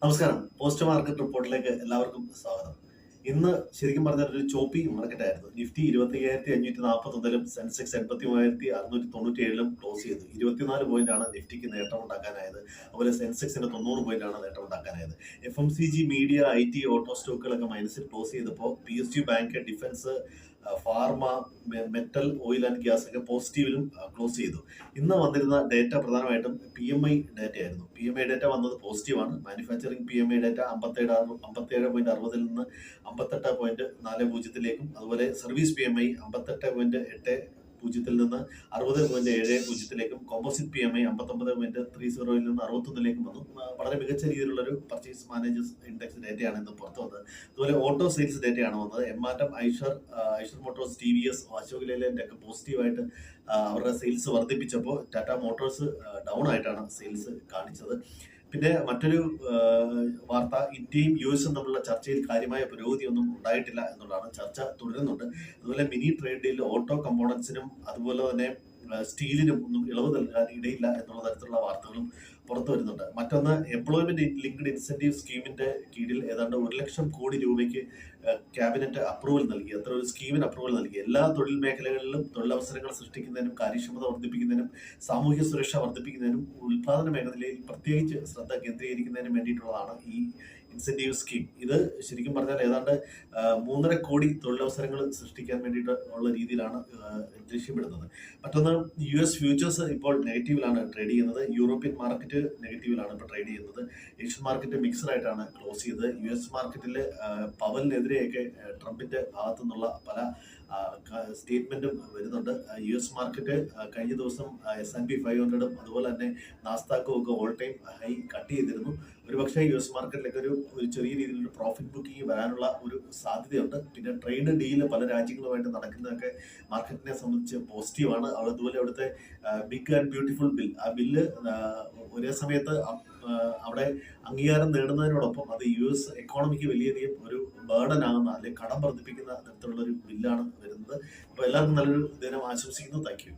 നമസ്കാരം. Post market റിപ്പോർട്ടിലേക്ക് എല്ലാവർക്കും സ്വാഗതം. ഇന്ന് ശരിക്കും പറഞ്ഞാൽ ഒരു ചോപ്പി മാർക്കറ്റായിരുന്നു. നിഫ്റ്റി 25,541-ലും സെൻസെക്സ് 83,697-ലും ക്ലോസ് ചെയ്തു. 24 പോയിന്റാണ് നിഫ്റ്റിക്ക് നേട്ടമുണ്ടാക്കാനായത്. അതുപോലെ സെൻസെക്സിന് 90 പോയിന്റാണ് നേട്ടമുണ്ടാക്കാനായത്. FMCG, മീഡിയ, IT, ഓട്ടോ സ്റ്റോക്കുകളൊക്കെ മൈനസിൽ ക്ലോസ് ചെയ്തപ്പോൾ PSU bank, defence, pharma, metal, oil and gas ഒക്കെ പോസിറ്റീവിലും ക്ലോസ് ചെയ്തു. ഇന്ന് വന്നിരുന്ന ഡേറ്റ പ്രധാനമായിട്ടും PMI ഡേറ്റയായിരുന്നു. PMI ഡേറ്റ വന്നത് പോസിറ്റീവാണ്. മാനുഫാക്ചറിംഗ് PMI ഡേറ്റ 57.60 നിന്ന് 58.40 അതുപോലെ സർവീസ് PMI 58.80 നിന്ന് 60.70 കോമ്പോസിറ്റ് PMI 59.30 നിന്ന് 61 വന്നു. വളരെ മികച്ച രീതിയിലുള്ള ഒരു പർച്ചേസ് മാനേജേഴ്സ് ഇൻഡെക്സ് ഡേറ്റയാണ് ഇന്ന് പുറത്തു വന്നത്. അതുപോലെ ഓട്ടോ സെയിൽസ് ഡേറ്റയാണ് വന്നത്. എംആർഎം, ഐഷർ മോട്ടോഴ്സ്, TVS, അശോക് ലേലൻഡ് ഒക്കെ പോസിറ്റീവായിട്ട് അവരുടെ സെയിൽസ് വർദ്ധിപ്പിച്ചപ്പോൾ ടാറ്റ മോട്ടോഴ്സ് ഡൗൺ ആയിട്ടാണ് സെയിൽസ് കാണിച്ചത്. പിന്നെ മറ്റൊരു വാർത്ത, ഇന്ത്യയും US തമ്മിലുള്ള ചർച്ചയിൽ കാര്യമായ പുരോഗതിയൊന്നും ഉണ്ടായിട്ടില്ല എന്നുള്ളതാണ്. ചർച്ച തുടരുന്നുണ്ട്. അതുപോലെ മിനി ട്രേഡ് ഡീൽ ഓട്ടോ കമ്പോണൻസിനും അതുപോലെ തന്നെ സ്റ്റീലിനും ഒന്നും ഇളവ് നൽകാൻ ഇടയില്ല എന്നുള്ള തരത്തിലുള്ള വാർത്തകളും പുറത്തു വരുന്നുണ്ട്. മറ്റൊന്ന്, എംപ്ലോയ്മെന്റ് ലിങ്ക്ഡ് ഇൻസെന്റീവ് സ്കീമിന്റെ കീഴിൽ ഏതാണ്ട് 1,00,000 കോടി രൂപയ്ക്ക് ക്യാബിനറ്റ് അപ്രൂവൽ നൽകി. അത്ര ഒരു സ്കീമിന് അപ്രൂവൽ നൽകി. എല്ലാ തൊഴിൽ മേഖലകളിലും തൊഴിലവസരങ്ങൾ സൃഷ്ടിക്കുന്നതിനും കാര്യക്ഷമത വർദ്ധിപ്പിക്കുന്നതിനും സാമൂഹ്യ സുരക്ഷ വർദ്ധിപ്പിക്കുന്നതിനും ഉൽപാദന മേഖലയിൽ പ്രത്യേകിച്ച് ശ്രദ്ധ കേന്ദ്രീകരിക്കുന്നതിനും വേണ്ടിയിട്ടുള്ളതാണ് ഈ ഇൻസെന്റീവ് സ്കീം. ഇത് ശരിക്കും പറഞ്ഞാൽ ഏതാണ്ട് 3.5 കോടി തൊഴിലവസരങ്ങൾ സൃഷ്ടിക്കാൻ വേണ്ടിയിട്ട് ഉള്ള രീതിയിലാണ് ലക്ഷ്യമിടുന്നത്. മറ്റൊന്ന്, US ഫ്യൂച്ചേഴ്സ് ഇപ്പോൾ നെഗറ്റീവിലാണ് ട്രേഡ് ചെയ്യുന്നത്. യൂറോപ്യൻ മാർക്കറ്റ് നെഗറ്റീവിലാണ് ഇപ്പോൾ ട്രേഡ് ചെയ്യുന്നത്. ഏഷ്യൻ മാർക്കറ്റ് മിക്സഡ് ആയിട്ടാണ് ക്ലോസ് ചെയ്തത്. US മാർക്കറ്റിൽ പവലിനെതിരെയൊക്കെ ട്രംപിന്റെ ഭാഗത്തു നിന്നുള്ള പല സ്റ്റേറ്റ്മെന്റും വരുന്നുണ്ട്. US മാർക്കറ്റ് കഴിഞ്ഞ ദിവസം S&P 500 അതുപോലെ തന്നെ നാസ്ദാക്കും ഒക്കെ ഓൾ ടൈം ഹൈ കട്ട് ചെയ്തിരുന്നു. ഒരുപക്ഷെ US മാർക്കറ്റിലേക്ക് ഒരു ചെറിയ രീതിയിലൊരു പ്രോഫിറ്റ് ബുക്കിംഗ് വരാനുള്ള ഒരു സാധ്യതയുണ്ട്. പിന്നെ ട്രേഡ് ഡീല് പല രാജ്യങ്ങളുമായിട്ട് നടക്കുന്നതൊക്കെ മാർക്കറ്റിനെ സംബന്ധിച്ച് പോസിറ്റീവാണ്. അതുപോലെ അവിടുത്തെ ബിഗ് ആൻഡ് ബ്യൂട്ടിഫുൾ ബിൽ, ആ ബില്ല് ഒരേ സമയത്ത് അവിടെ അംഗീകാരം നേടുന്നതിനോടൊപ്പം അത് US എക്കോണമിക്ക് വലിയധികം ഒരു ബേർഡൻ ആകുന്ന അല്ലെങ്കിൽ കടം വർദ്ധിപ്പിക്കുന്ന തരത്തിലുള്ള ഒരു ബില്ലാണ് വരുന്നത്. അപ്പോൾ എല്ലാവർക്കും നല്ലൊരു ദിനം ആശംസിക്കുന്നു. Thank you.